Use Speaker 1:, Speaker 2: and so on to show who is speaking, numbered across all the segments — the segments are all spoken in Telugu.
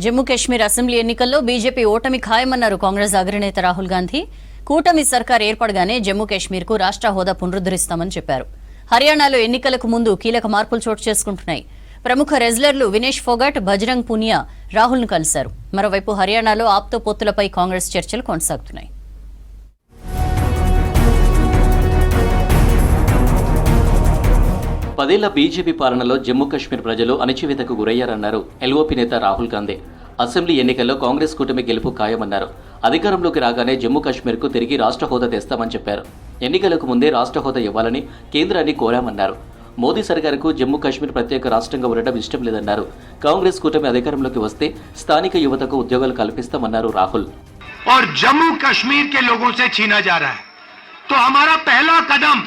Speaker 1: జమ్మూ కాశ్మీర్ అసెంబ్లీ ఎన్నికల్లో బీజేపీ ఓటమి ఖాయమన్నారు కాంగ్రెస్ అగ్రనేత రాహుల్ గాంధీ. కూటమి సర్కార్ ఏర్పడగానే జమ్మూ కాశ్మీర్కు రాష్ట్ర హోదా పునరుద్ధరిస్తామని చెప్పారు. హర్యానాలో ఎన్నికలకు ముందు కీలక మార్పులు చోటు చేసుకుంటున్నాయి. ప్రముఖ రెజ్లర్లు వినేష్ ఫోగట్, బజరంగ్ పునియా రాహుల్ను కలిశారు. మరోవైపు హర్యానాలో ఆప్తో పొత్తులపై కాంగ్రెస్ చర్చలు కొనసాగుతున్నాయి.
Speaker 2: పదేళ్ల బీజేపీ పాలనలో జమ్మూ కాశ్మీర్ ప్రజలు అణచివేతకు గురయ్యారన్నారు ఎల్ఓపీ నేత రాహుల్ గాంధీ. అసెంబ్లీ ఎన్నికల్లో కాంగ్రెస్ కూటమి గెలుపు ఖాయమన్నారు. అధికారంలోకి రాగానే జమ్మూ కాశ్మీర్కు తిరిగి రాష్ట్ర హోదా తెస్తామని చెప్పారు. ఎన్నికలకు ముందే రాష్ట్ర హోదా ఇవ్వాలని కేంద్రాన్ని కోరామన్నారు. మోదీ సర్కారుకు జమ్మూ కాశ్మీర్ ప్రత్యేక రాష్ట్రంగా ఉండడం ఇష్టం లేదన్నారు. కాంగ్రెస్ కూటమి అధికారంలోకి వస్తే స్థానిక యువతకు ఉద్యోగాలు కల్పిస్తామన్నారు రాహుల్.
Speaker 3: और जम्मू कश्मीर के लोगों से छीना जा रहा है, तो हमारा पहला कदम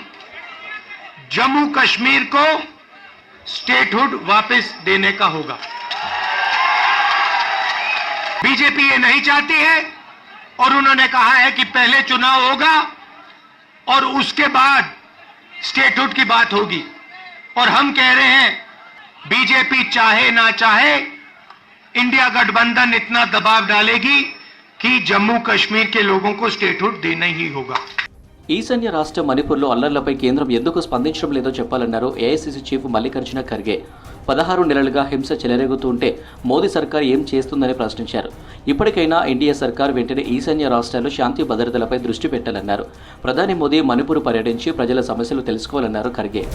Speaker 3: जम्मू कश्मीर को स्टेटहुड वापस देने का होगा. बीजेपी ये नहीं चाहती है और उन्होंने कहा है कि पहले चुनाव होगा और उसके बाद स्टेटहुड की बात होगी. और हम कह रहे हैं बीजेपी चाहे ना चाहे इंडिया गठबंधन इतना दबाव डालेगी कि जम्मू कश्मीर के लोगों को स्टेटहुड देना ही होगा.
Speaker 2: ఈశాన్య రాష్ట్రం మణిపూర్లో అల్లర్లపై కేంద్రం ఎందుకు స్పందించడం లేదో చెప్పాలన్నారు ఏఐసీసీ చీఫ్ మల్లికార్జున ఖర్గే. 16 నెలలుగా హింస చెలరేగుతుంటే మోదీ సర్కార్ ఏం చేస్తుందని ప్రశ్నించారు. ఇప్పటికైనా ఎన్డీఏ సర్కార్ వెంటనే ఈశాన్య రాష్ట్రాల్లో శాంతి భద్రతలపై దృష్టి పెట్టాలన్నారు. ప్రధాని మోదీ మణిపూర్ పర్యటించి ప్రజల సమస్యలు తెలుసుకోవాలన్నారు ఖర్గే.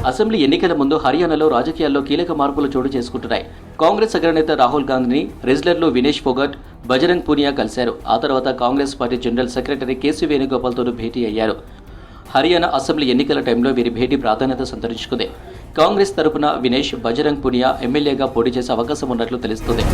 Speaker 2: అసెంబ్లీ ఎన్నికల ముందు హర్యానాలో రాజకీయాల్లో కీలక మార్పులు చోటు చేసుకుంటున్నాయి. కాంగ్రెస్ అగ్రనేత రాహుల్ గాంధీని రెజ్లర్లు వినేష్ ఫోగట్, బజరంగ్ పునియా కలిశారు. ఆ తర్వాత Congress party general secretary KC వేణుగోపాల్తో భేటీ అయ్యారు. హర్యానా అసెంబ్లీ ఎన్నికల టైంలో వీరి భేటీ ప్రాధాన్యత సంతరించుకుంది. కాంగ్రెస్ తరపున వినేష్, బజరంగ్ పునియా ఎమ్మెల్యేగా పోటీ చేసే అవకాశం ఉన్నట్లు తెలుస్తుంది.